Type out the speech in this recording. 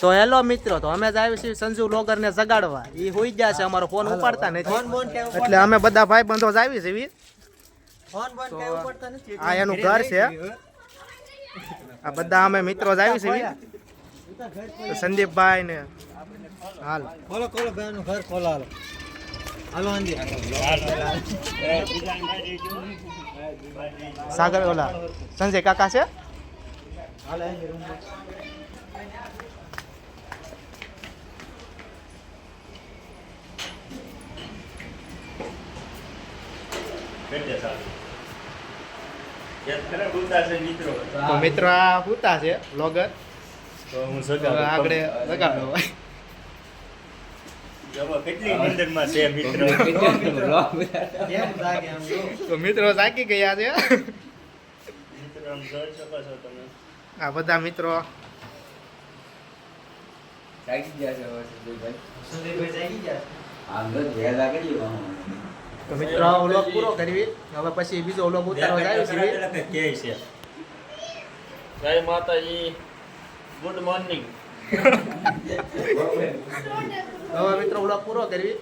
તો હેલો મિત્રો, તો અમે જ આવી છીએ સંજુ લોગર ને જગાડવા. એ હોઈ ગયા છે, અમારો ફોન ઉપાડતા નથી, એટલે અમે બધા ભાઈ બંધો જ આવી છીએ. આ એનું ઘર છે. આ બધા અમે મિત્રો જ આવી છીએ. તો સંદીપભાઈ ને હાલ ખોલો ખોલો ભાઈ નું ઘર ખોલો હાલો હાલો આંધી સાગર ઓલા સંજય કાકા છે. હાલો આંધી રૂમ તો મિત્રો આ પૂતા છે લોગર. તો હું આગળ લગાડો કેટલી નિંદરમાં છે મિત્રો. કેમ લાગે આમ જો તો મિત્રો જાગી ગયા છે. મિત્રો આમ જોઈ શકો છો તમે. આ બધા મિત્રો સંદીપભાઈ જાગી ગયા તો મિત્રો આ વ્લોગ પૂરો કરવી. હવે પછી બીજો વ્લોગ ઉતારવા જાય છે. કે છે જય માતાજી, ગુડ મોર્નિંગ. હવે મિત્રો વ્લોગ પૂરો કરવી.